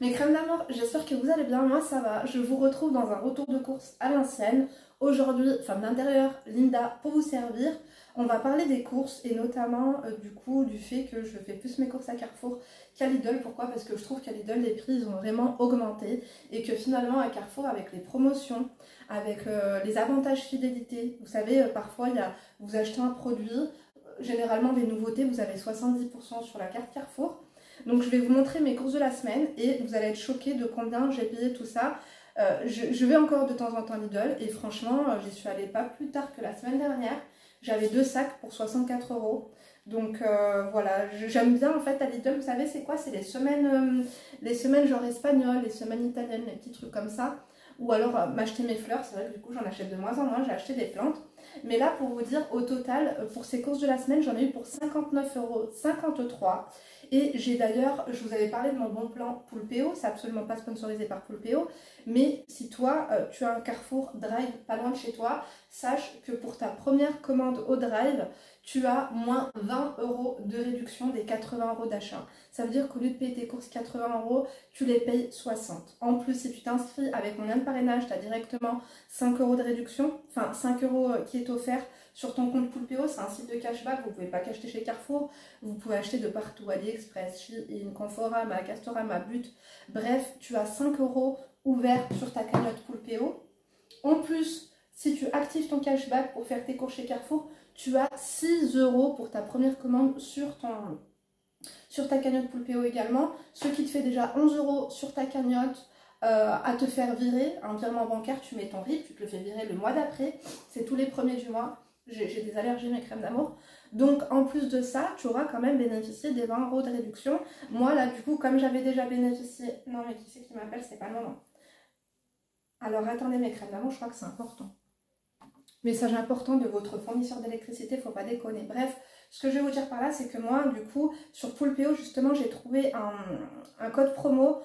Mes crèmes d'amour, j'espère que vous allez bien, moi ça va. Je vous retrouve dans un retour de course à l'ancienne. Aujourd'hui, femme d'intérieur, Linda, pour vous servir. On va parler des courses et notamment du fait que je fais plus mes courses à Carrefour qu'à Lidl. Pourquoi? Parce que je trouve qu'à Lidl, les prix ils ont vraiment augmenté et que finalement à Carrefour, avec les promotions, avec les avantages fidélité, vous savez, parfois vous achetez un produit, généralement des nouveautés, vous avez 70% sur la carte Carrefour. Donc je vais vous montrer mes courses de la semaine et vous allez être choqués de combien j'ai payé tout ça. Je vais encore de temps en temps Lidl et franchement j'y suis allée pas plus tard que la semaine dernière. J'avais 2 sacs pour 64 €. Donc voilà, j'aime bien en fait à Lidl, vous savez c'est quoi? C'est les semaines genre espagnoles, les semaines italiennes, les petits trucs comme ça. Ou alors m'acheter mes fleurs, c'est vrai que du coup j'en achète de moins en moins, j'ai acheté des plantes. Mais là pour vous dire, au total, pour ces courses de la semaine, j'en ai eu pour 59,53 €. Et j'ai d'ailleurs, je vous avais parlé de mon bon plan Poulpeo, c'est absolument pas sponsorisé par Poulpeo. Mais si toi, tu as un Carrefour Drive pas loin de chez toi, sache que pour ta première commande au Drive, tu as moins 20 € de réduction des 80 € d'achat. Ça veut dire qu'au lieu de payer tes courses 80 €, tu les payes 60. En plus, si tu t'inscris avec mon lien de parrainage, tu as directement 5 € de réduction, enfin 5 € qui est offert sur ton compte Poulpeo. C'est un site de cashback, vous ne pouvez pas qu'acheter chez Carrefour, vous pouvez acheter de partout, AliExpress, Shein, Conforama, Castorama, But. Bref, tu as 5 € ouverts sur ta cagnotte Poulpeo. En plus, si tu actives ton cashback pour faire tes courses chez Carrefour, tu as 6 € pour ta première commande sur ta cagnotte Poulpeo également. Ce qui te fait déjà 11 € sur ta cagnotte à te faire virer. Un virement bancaire, tu mets ton RIB, tu te le fais virer le mois d'après. C'est tous les premiers du mois. J'ai des allergies, mes crèmes d'amour. Donc en plus de ça, tu auras quand même bénéficié des 20 € de réduction. Moi là du coup, comme j'avais déjà bénéficié... Non mais qui c'est qui m'appelle? C'est pas le moment. Alors attendez mes crèmes d'amour, je crois que c'est important. Message important de votre fournisseur d'électricité, faut pas déconner. Bref, ce que je vais vous dire par là, c'est que moi, du coup, sur Poulpeo, justement, j'ai trouvé un code promo.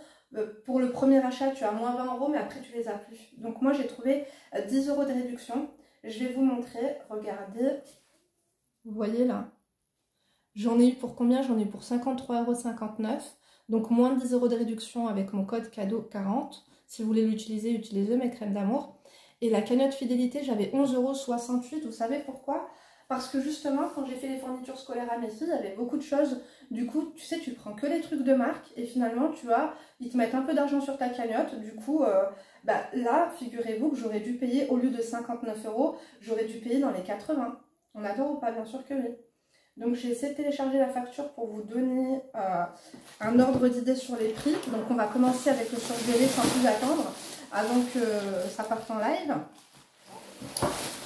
Pour le premier achat, tu as moins 20 €, mais après, tu les as plus. Donc moi, j'ai trouvé 10 € de réduction. Je vais vous montrer, regardez. Vous voyez là, j'en ai eu pour combien? J'en ai eu pour 53,59 €. Donc moins de 10 € de réduction avec mon code cadeau 40. Si vous voulez l'utiliser, utilisez mes crèmes d'amour. Et la cagnotte fidélité, j'avais 11,68 €. Vous savez pourquoi? Parce que justement, quand j'ai fait les fournitures scolaires à mes filles, il y avait beaucoup de choses. Du coup, tu sais, tu prends que les trucs de marque et finalement, ils te mettent un peu d'argent sur ta cagnotte. Du coup, là, figurez-vous que j'aurais dû payer, au lieu de 59 €, j'aurais dû payer dans les 80. On adore ou pas? Bien sûr que oui. Donc j'ai essayé de télécharger la facture pour vous donner un ordre d'idée sur les prix. Donc on va commencer avec le surgelé sans plus attendre, avant que ça parte en live.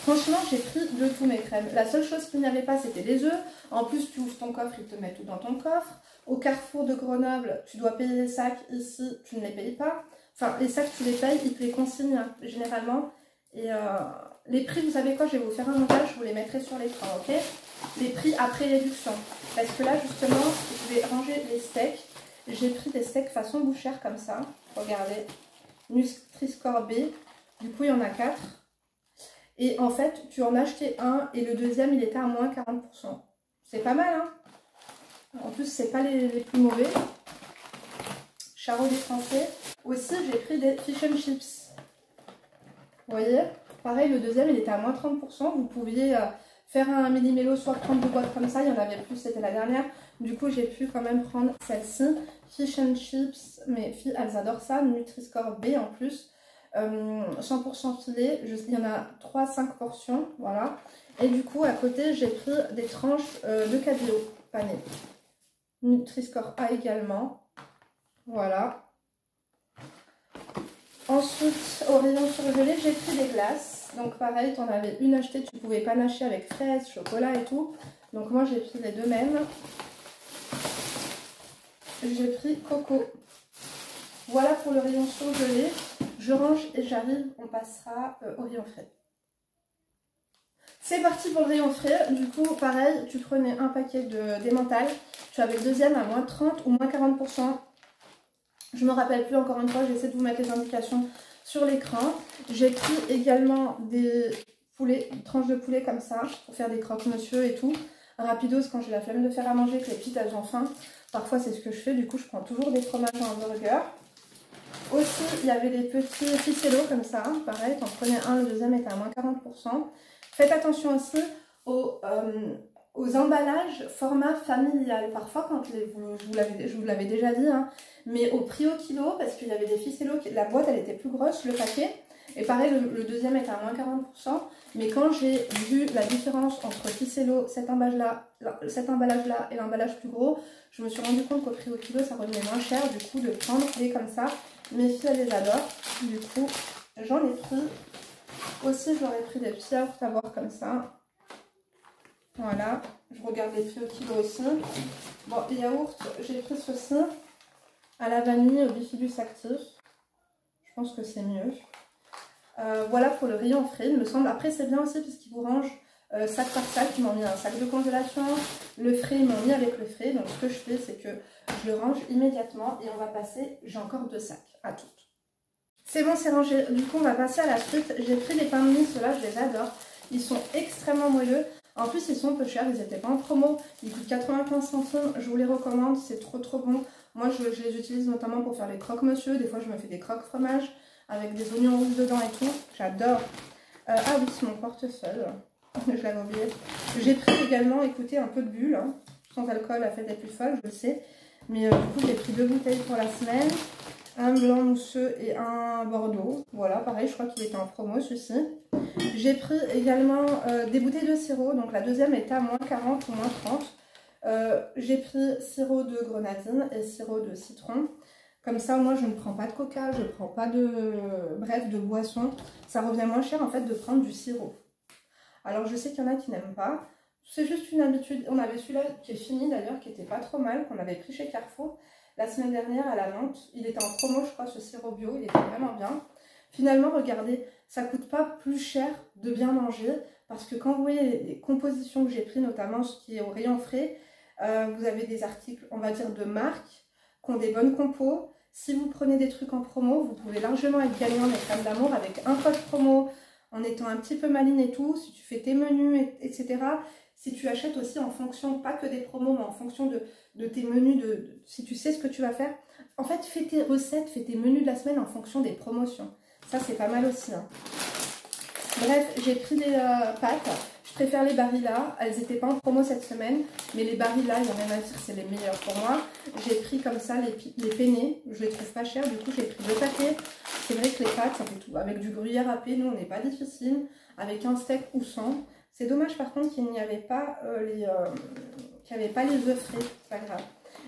Franchement, j'ai pris de tous mes crèmes. La seule chose qu'il n'y avait pas, c'était les œufs. En plus, tu ouvres ton coffre, ils te mettent tout dans ton coffre. Au Carrefour de Grenoble, tu dois payer les sacs. Ici, tu ne les payes pas. Enfin, les sacs, tu les payes, ils te les consignent généralement. Et les prix, vous savez quoi? Je vais vous faire un montage, je vous les mettrai sur l'écran, ok? Les prix après réduction. Parce que là, justement, je vais ranger les steaks. J'ai pris des steaks façon bouchère comme ça. Regardez. Nutri-Score B. Du coup, il y en a 4. Et en fait, tu en as acheté un et le deuxième, il était à moins 40%. C'est pas mal, hein? En plus, c'est pas les plus mauvais. Charot des Français. Aussi, j'ai pris des fish and chips. Vous voyez? Pareil, le deuxième, il était à moins 30%. Vous pouviez faire un mini-mélo, soit prendre deux boîtes comme ça. Il y en avait plus, c'était la dernière. Du coup, j'ai pu quand même prendre celle-ci. Fish and chips. Mes filles, elles adorent ça. Nutri-Score B en plus. 100% filet. Il y en a 3-5 portions. Voilà. Et du coup, à côté, j'ai pris des tranches de cabillaud pané. Nutri-Score A également. Voilà. Ensuite, au rayon surgelé, j'ai pris des glaces. Donc pareil, tu en avais une achetée, tu pouvais panacher avec fraises, chocolat et tout. Donc moi, j'ai pris les deux mêmes. J'ai pris coco. Voilà pour le rayon surgelé. Je range et j'arrive, on passera au rayon frais. C'est parti pour le rayon frais. Du coup, pareil, tu prenais un paquet d'emmental. Tu avais le deuxième à moins 30 ou moins 40%. Je ne me rappelle plus, encore une fois, j'essaie de vous mettre les indications sur l'écran. J'ai pris également des tranches de poulet comme ça, pour faire des croque-monsieur et tout. Rapidos quand j'ai la flemme de faire à manger, que les petites elles ont faim. Parfois c'est ce que je fais, du coup je prends toujours des fromages en burger. Aussi, il y avait des petits ficellos comme ça, pareil, t'en prenais un, le deuxième était à moins 40%. Faites attention aussi aux emballages format familial. Parfois, quand je vous l'avais déjà dit, hein, mais au prix au kilo, parce qu'il y avait des ficellos, la boîte elle était plus grosse, le paquet. Et pareil, le deuxième était à moins 40%. Mais quand j'ai vu la différence entre ficello, cet emballage-là et l'emballage plus gros, je me suis rendu compte qu'au prix au kilo, ça revenait moins cher du coup de prendre des comme ça. Mes filles, elles les adorent. Du coup, j'en ai pris. Aussi, j'aurais pris des petits yaourts à boire comme ça. Voilà. Je regarde les prix au kilo aussi. Bon, les yaourts, j'ai pris ceci à la vanille, au bifidus actif. Je pense que c'est mieux. Voilà pour le rayon frais, il me semble. Après, c'est bien aussi puisqu'ils vous rangent sac par sac. Ils m'ont mis un sac de congélation. Le frais, ils m'ont mis avec le frais. Donc, ce que je fais, c'est que je le range immédiatement. Et on va passer, j'ai encore 2 sacs à toutes. C'est bon, c'est rangé. Du coup, on va passer à la suite. J'ai pris les pains de mie. Ceux-là, je les adore. Ils sont extrêmement moelleux. En plus, ils sont peu chers. Ils n'étaient pas en promo. Ils coûtent 95 centimes. Je vous les recommande. C'est trop, trop bon. Moi, je les utilise notamment pour faire les croque-monsieur. Des fois, je me fais des croque-fromage avec des oignons rouges dedans et tout. J'adore. Ah oui, c'est mon portefeuille. Je l'avais oublié. J'ai pris également, écoutez, un peu de bulle. Hein. Sans alcool, la fête est plus folle, je le sais. Mais du coup, j'ai pris 2 bouteilles pour la semaine. Un blanc mousseux et un bordeaux. Voilà, pareil, je crois qu'il était en promo, celui-ci. J'ai pris également des bouteilles de sirop. Donc la deuxième était à moins 40 ou moins 30. J'ai pris sirop de grenadine et sirop de citron. Comme ça, moi, je ne prends pas de coca, je ne prends pas de boisson. Ça revient moins cher, en fait, de prendre du sirop. Alors, je sais qu'il y en a qui n'aiment pas. C'est juste une habitude. On avait celui-là qui est fini, d'ailleurs, qui était pas trop mal, qu'on avait pris chez Carrefour la semaine dernière à la menthe. Il était en promo, je crois, ce sirop bio. Il était vraiment bien. Finalement, regardez, ça ne coûte pas plus cher de bien manger. Parce que quand vous voyez les compositions que j'ai prises, notamment ce qui est au rayon frais, vous avez des articles, on va dire, de marque, qui ont des bonnes compos. Si vous prenez des trucs en promo, vous pouvez largement être gagnant des crèmes d'amour avec un code promo, en étant un petit peu maligne et tout. Si tu fais tes menus, etc. Si tu achètes aussi en fonction, pas que des promos, mais en fonction de tes menus, si tu sais ce que tu vas faire. En fait, fais tes recettes, fais tes menus de la semaine en fonction des promotions. Ça, c'est pas mal aussi. Hein. Bref, j'ai pris des pâtes. Je préfère les Barilla. Elles n'étaient pas en promo cette semaine. Mais les Barilla, il n'y a rien à dire, c'est les meilleurs pour moi. J'ai pris comme ça les penne. Je les trouve pas chers. Du coup, j'ai pris 2 paquets. C'est vrai que les pâtes, ça fait tout. Avec du gruyère râpé, nous, on n'est pas difficile. Avec un steak ou sans. C'est dommage par contre qu'il n'y avait pas les œufs frais. C'est pas grave.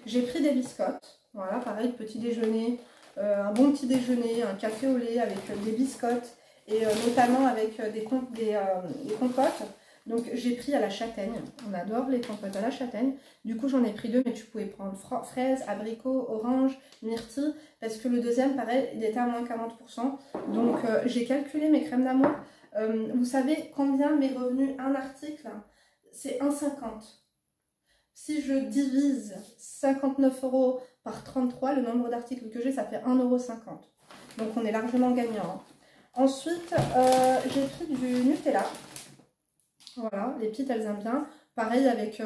J'ai pris des biscottes. Voilà, pareil, petit déjeuner. Un bon petit déjeuner, un café au lait avec des biscottes. Et notamment avec des compotes. Donc j'ai pris à la châtaigne. On adore les compotes à la châtaigne. Du coup j'en ai pris 2, mais tu pouvais prendre fraises, abricots, orange, myrtille. Parce que le deuxième, pareil, il était à moins 40%. Donc j'ai calculé mes crèmes d'amour. Vous savez combien m'est revenu un article? C'est 1,50 €. Si je divise 59 € par 33, le nombre d'articles que j'ai, ça fait 1,50 €. Donc on est largement gagnant. Hein. Ensuite, j'ai pris du Nutella. Voilà, les petites, elles aiment bien. Pareil avec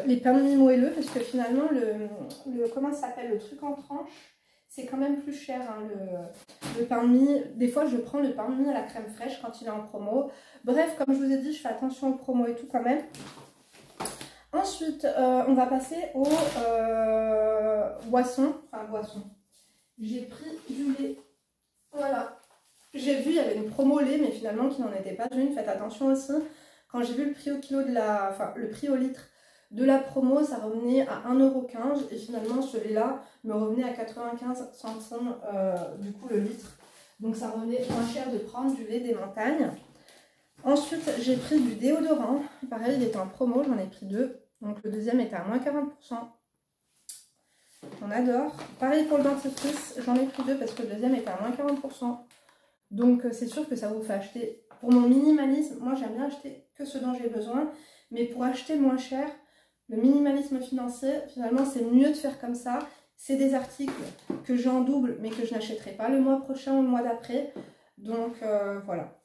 les pains de mie moelleux, parce que finalement, comment ça s'appelle, le truc en tranche, c'est quand même plus cher. Hein, le pain de mie. Des fois, je prends le pain de mie à la crème fraîche quand il est en promo. Bref, comme je vous ai dit, je fais attention aux promos et tout quand même. Ensuite, on va passer aux boissons. Enfin, boissons. J'ai pris du lait. Voilà. J'ai vu, il y avait une promo lait, mais finalement, qui n'en était pas une. Faites attention aussi. Quand j'ai vu le prix au kilo le prix au litre de la promo, ça revenait à 1,15 € et finalement, celui-là me revenait à 95 centimes du coup le litre. Donc, ça revenait moins cher de prendre du lait des montagnes. Ensuite, j'ai pris du déodorant. Pareil, il était en promo, j'en ai pris 2. Donc, le deuxième était à moins 40%. On adore. Pareil pour le dentifrice, j'en ai pris 2 parce que le deuxième était à moins 40%. Donc c'est sûr que ça vous fait acheter. Pour mon minimalisme, moi j'aime bien acheter que ce dont j'ai besoin. Mais pour acheter moins cher, le minimalisme financier, finalement c'est mieux de faire comme ça. C'est des articles que j'ai en double mais que je n'achèterai pas le mois prochain ou le mois d'après. Donc voilà.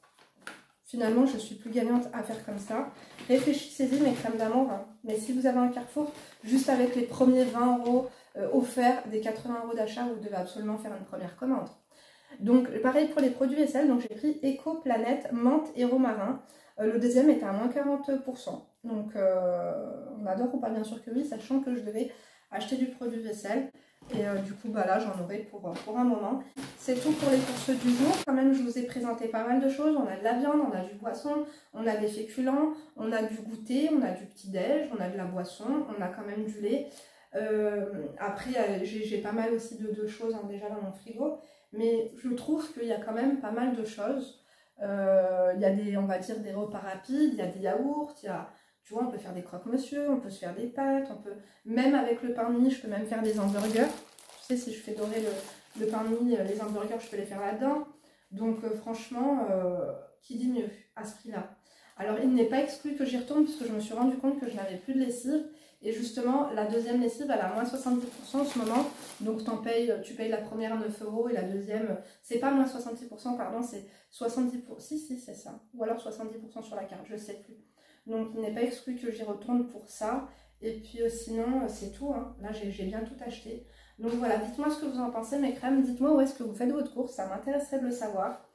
Finalement je suis plus gagnante à faire comme ça. Réfléchissez-y mes crèmes d'amour. Hein. Mais si vous avez un Carrefour, juste avec les premiers 20 € offert des 80 € d'achat, vous devez absolument faire une première commande. Donc pareil pour les produits vaisselle, donc j'ai pris Eco Planète, menthe et romarin. Le deuxième était à moins 40%. Donc on adore ou pas, bien sûr que oui, sachant que je devais acheter du produit vaisselle. Et du coup bah là j'en aurai pour un moment. C'est tout pour les courses du jour. Quand même je vous ai présenté pas mal de choses. On a de la viande, on a du poisson, on a des féculents, on a du goûter, on a du petit-déj, on a de la boisson, on a quand même du lait. Après j'ai pas mal aussi de choses hein, déjà dans mon frigo. Mais je trouve qu'il y a quand même pas mal de choses. Il y a des, on va dire, des repas rapides, il y a des yaourts, il y a, tu vois, on peut faire des croque-monsieur, on peut se faire des pâtes, on peut, même avec le pain de mie, je peux même faire des hamburgers. Tu sais, si je fais dorer le pain de mie, les hamburgers, je peux les faire là-dedans. Donc franchement, qui dit mieux à ce prix-là? Alors il n'est pas exclu que j'y retourne puisque je me suis rendu compte que je n'avais plus de lessive. Et justement, la deuxième lessive, elle a moins 70% en ce moment. Donc tu payes la première à 9 € et la deuxième, c'est pas moins 70%, pardon, c'est 70%. Si, c'est ça. Ou alors 70% sur la carte, je sais plus. Donc il n'est pas exclu que j'y retourne pour ça. Et puis sinon, c'est tout. Hein. Là, j'ai bien tout acheté. Donc voilà, dites-moi ce que vous en pensez, mes crèmes. Dites-moi où est-ce que vous faites votre course. Ça m'intéresserait de le savoir.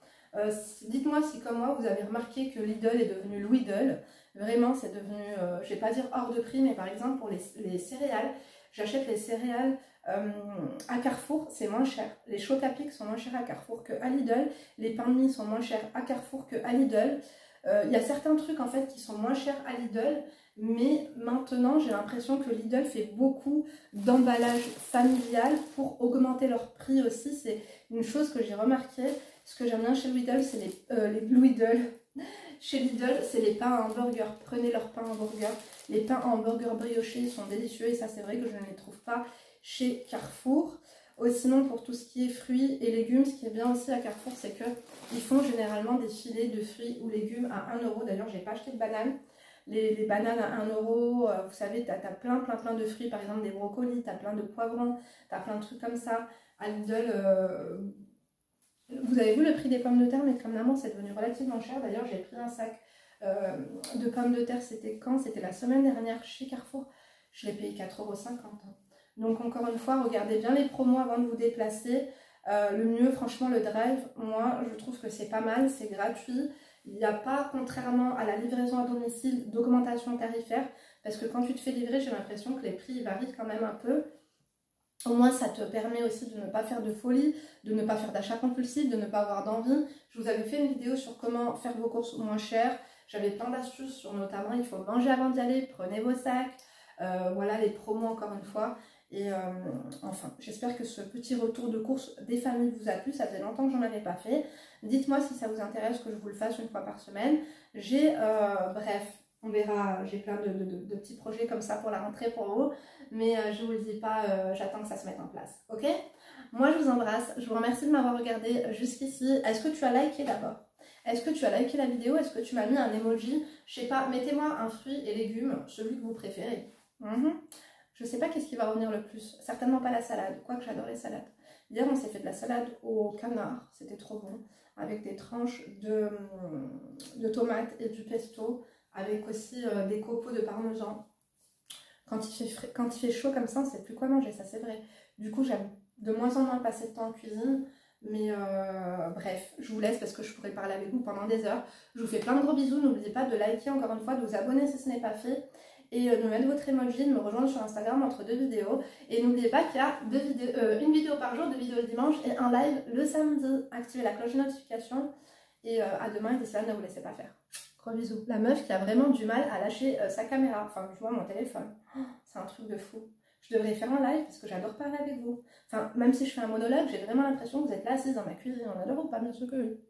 Dites-moi si comme moi vous avez remarqué que Lidl est devenu Louidl. Vraiment c'est devenu, je vais pas dire hors de prix, mais par exemple pour les céréales, j'achète les céréales à Carrefour, c'est moins cher. Les chocs à pic sont moins chers à Carrefour qu'à Lidl. Les pains de mie sont moins chers à Carrefour qu'à Lidl. Il y a certains trucs en fait qui sont moins chers à Lidl, mais maintenant j'ai l'impression que Lidl fait beaucoup d'emballage familial pour augmenter leur prix aussi. C'est une chose que j'ai remarqué. Ce que j'aime bien chez Lidl, c'est chez Lidl, c'est les pains à hamburger. Prenez leurs pains à hamburger. Les pains à hamburger briochés sont délicieux et ça c'est vrai que je ne les trouve pas chez Carrefour. Sinon pour tout ce qui est fruits et légumes, ce qui est bien aussi à Carrefour, c'est qu'ils font généralement des filets de fruits ou légumes à 1 €. D'ailleurs, j'ai pas acheté de bananes. Les bananes à 1 €, vous savez, tu as plein de fruits, par exemple des brocolis, tu as plein de poivrons, tu as plein de trucs comme ça. À Lidl, vous avez vu le prix des pommes de terre, mais comme maman, c'est devenu relativement cher. D'ailleurs, j'ai pris un sac de pommes de terre, c'était quand? C'était la semaine dernière chez Carrefour. Je l'ai payé 4,50 €. Donc encore une fois, regardez bien les promos avant de vous déplacer. Le mieux, franchement, le drive, moi, je trouve que c'est pas mal, c'est gratuit. Il n'y a pas, contrairement à la livraison à domicile, d'augmentation tarifaire. Parce que quand tu te fais livrer, j'ai l'impression que les prix varient quand même un peu. Au moins, ça te permet aussi de ne pas faire de folie, de ne pas faire d'achat compulsif, de ne pas avoir d'envie. Je vous avais fait une vidéo sur comment faire vos courses moins chères. J'avais plein d'astuces sur notamment, il faut manger avant d'y aller, prenez vos sacs. Voilà les promos encore une fois. Et enfin, j'espère que ce petit retour de course des familles vous a plu. Ça faisait longtemps que j'en avais pas fait. Dites-moi si ça vous intéresse que je vous le fasse une fois par semaine. Bref, on verra, j'ai plein de petits projets comme ça pour la rentrée pour vous. Mais je vous le dis pas, j'attends que ça se mette en place. Ok? Moi, je vous embrasse. Je vous remercie de m'avoir regardé jusqu'ici. Est-ce que tu as liké d'abord? Est-ce que tu as liké la vidéo? Est-ce que tu m'as mis un emoji? Je sais pas, mettez-moi un fruit et légumes, celui que vous préférez. Je sais pas qu'est-ce qui va revenir le plus. Certainement pas la salade, quoique j'adore les salades. Hier, on s'est fait de la salade au canard, c'était trop bon. Avec des tranches de tomates et du pesto, avec aussi des copeaux de parmesan. Quand il fait chaud comme ça, on ne sait plus quoi manger, ça c'est vrai. Du coup, j'aime de moins en moins passer de temps en cuisine. Mais bref, je vous laisse parce que je pourrais parler avec vous pendant des heures. Je vous fais plein de gros bisous. N'oubliez pas de liker encore une fois, de vous abonner si ce n'est pas fait. Et de mettre votre emoji, de me rejoindre sur Instagram entre deux vidéos. Et n'oubliez pas qu'il y a une vidéo par jour, 2 vidéos le dimanche et un live le samedi. Activez la cloche de notification. Et à demain, et d'ici là, ne vous laissez pas faire. Gros bisous. La meuf qui a vraiment du mal à lâcher sa caméra. Enfin, je vois mon téléphone. C'est un truc de fou. Je devrais faire un live parce que j'adore parler avec vous. Enfin, même si je fais un monologue, j'ai vraiment l'impression que vous êtes là assise dans ma cuisine. On adore ou pas, bien sûr que oui.